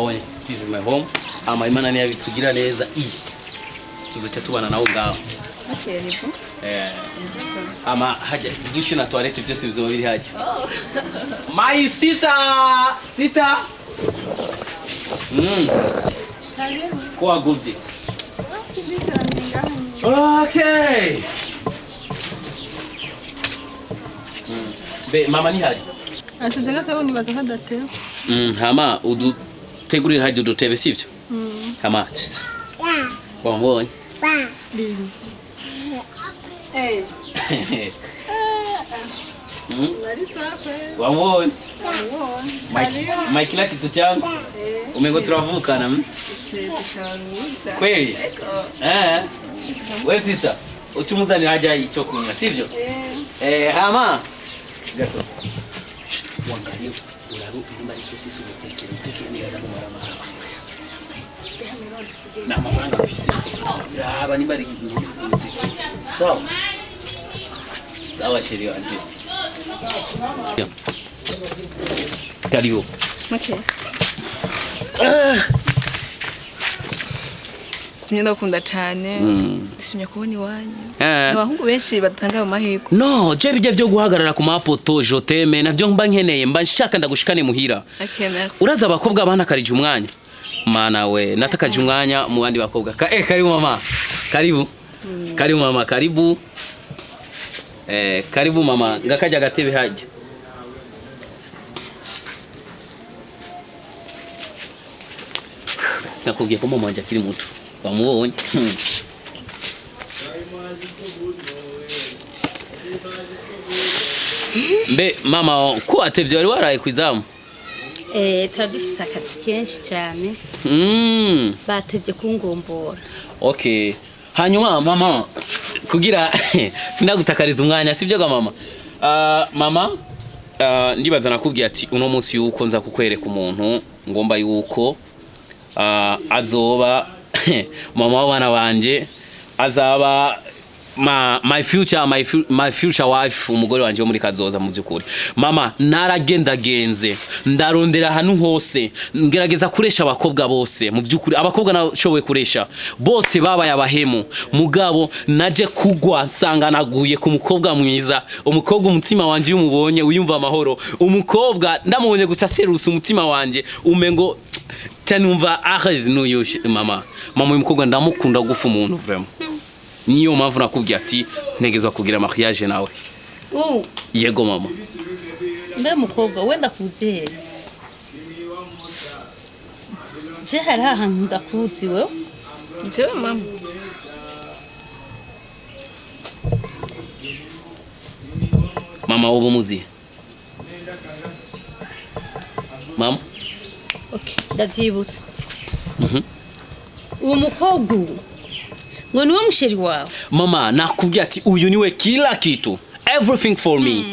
wabonye this is my home ama Imana niyo bitugira neza tuzoca tubana nawo ngaho okay nipo ama haje dushe na toilet byose bizo biri haje my sister kwa gubye okay be mama ni haje asize gatabuni baza hadatewe hama udutegurira haje udutebe sivyo hama wambonye wambonye Mike kila kitu changu umengo turavukana kweli we sister uchumuzani haja icho kunywa sivyo hama gato wangalia ularuka nyumba hizo sisi uteke neza kwa mara mahazi na mafanga ofisi aba ni bari sawa sawa sheria anjisi karibu okay ndakunda cyane ndishimye kubona iwanyu abahungu benshi batanga amahiko no je bijya byo guhagarara ku mapoto joteme navyo mba nkeneye mba nshaka ndagushikane muhira okay merci uraza abakobwa abana karije umwanya mana we natakaje umwanya mu bandi bakobwa karibu mama karibu karibu mama karibu karibu mama ngakaja gatebe haje nakubwiye ko mama wanje akiri muto bamubonye mbe mama ko atevye wari waraye kwizamu tadufise akazi kenshi cyane batevye kungombora okay hanyuma mama kugira sinagutakariza umwanya sivyo ga mama mama ndibaza nakubwiye ati uno munsi yuko nza kukwereka umuntu ngomba yuko azoba mama wabana banje azaba my future wife umugore wanje wo muri kazoza mu byukuri mama naragendagenze ndarondera hanu hose ngerageza kuresha abakobwa bose mu byukuri abakobwa nashoboye kuresha bose babaye abahemu mugabo naje kugwa nsanga naguye ku mukobwa mwiza umukobwa umutima wanje yumubonye uyumva amahoro umukobwa ndamubonye gusaserusa umutima wanje umengo cyane aheze n'uyu mama uyu mukobwa ndamukunda gufa umuntu vraiment niyo mpamvu nakubwiye ati ntegezwa kugira mariage nawe yego mama mbe mukobwa wenda kuze je hari ahantu ndakuzi we ntewe mama mama ubu muzi mama okay ndabyibutse uwo mukobwa ngo niwe musheri wawe mama nakubwiye ati uyu niwe kila kitu everything for me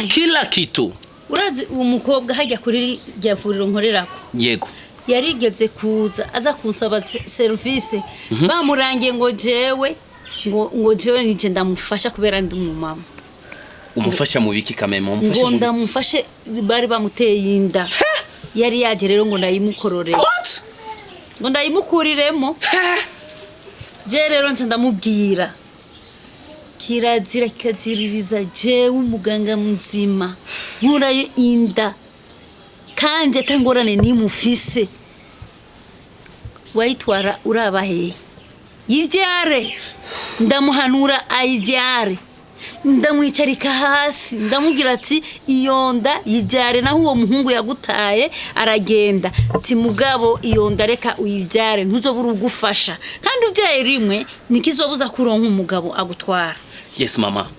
kila kitu urazi uwo mukobwa hajya kuri ryavuriro nkorerako yego yarigeze kuza aza kunsaba service bamurangiye ngo jewe nije ndamufasha kubera ndi umumama umufasha mu biki kameme umufasha ngo ndamufashe bari bamuteye inda yari yaje rero ngo ndayimukororere ngo ndayimukuriremo je rero nce ndamubwira kirazira kaziririza jewe umuganga muzima nkurayo inda kandi atangorane nimufise wayitwara urabahe yivyare ndamuhanura ayivyare ndamwicarika hasi ndamubwira ati iyonda yivyare naho uwo muhungu yagutaye aragenda ati mugabo iyonda reka uyivyare ntuzobura ugufasha kandi uvyaye rimwe nikizobuza kuronka umugabo agutwara yes mama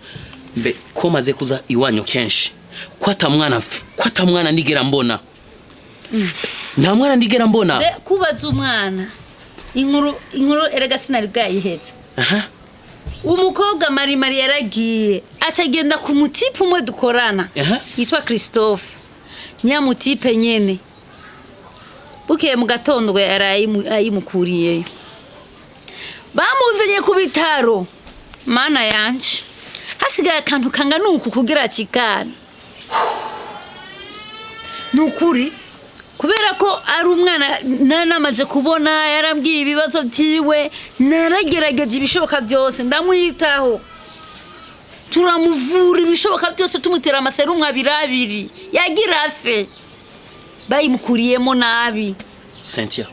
mbe ko maze kuza iwanyu kenshi kwata mwana ndigera mbona nta mwana ndigera mbona be kubaza umwana inkuru erega sinari bwayiheze umukobwa Marie yaragiye acagenda ku mutipe umwe dukorana yitwa Christophe nyamutipe nyene bukeye mu gatondo ayimukuriye bamuzanye ku bitaro mana yanje hasigaye akantu kanga nuku kugira kikana nukuri kubera ko ari umwana namaze kubona yarambwiye ibibazo byiwe naragerageje ibishoboka byose ndamwitaho turamuvura ibishoboka byose tumutera amaserumu abiri yagira afe bayimukuriyemo nabi Cynthia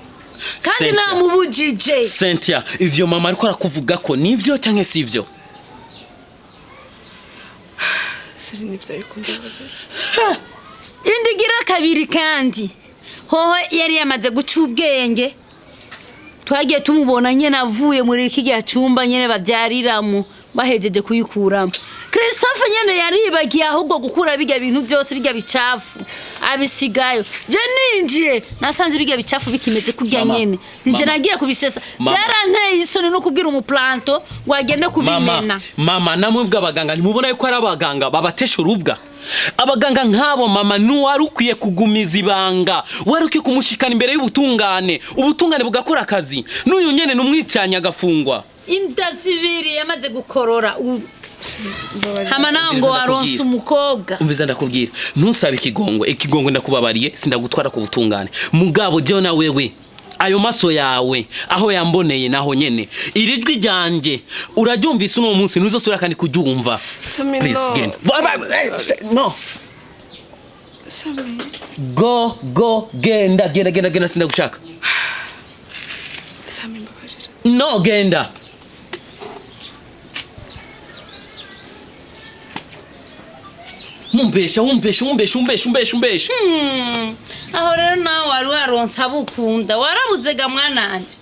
kandi namubujije Cynthia ivyo mama ariko arakuvuga ko nivyo cyangwa sivyo siri nivyo ariko indigira kabiri kandi hoho yari yamaze guca ubwenge twagiye tumubona nyene avuye muri kijya cyumba nyene babyariramo bahejeje kuyikuramo Christophe nyene yaribagiye ahubwo gukura bijya bintu byose bijya bicafu abisigayo je ninjiye nasanze bijya bicafu bikimeze kurya nyene nije nagiye kubisesa yaranteye isoni no kubwira umuplanto wagende kubimena mama namwe bw'abaganga ntimubona yuko ari abaganga babatesha urubwa abaganga nk'abo mama nuwari ukwiye kugumiza ibanga wari ukwiye kumushikana imbere y'ubutungane ubutungane bugakora akazi n'uyu nyene numwicanya agafungwa inda zibiri yamaze gukorora hama nango waronse umukobwa umviza ndakubwira ntusabe ikigongwe ndakubabariye sindagutwara ku butungane mugabo je na wewe ayo maso yawe aho yamboneye naho nyene irijwi ryanje uraryumvise uno munsi ntuzosubira kandi kuryumva no go genda sindagushaka no genda Mumbesha aho rero nawe wari waronse abukunda warabuze ga mwananje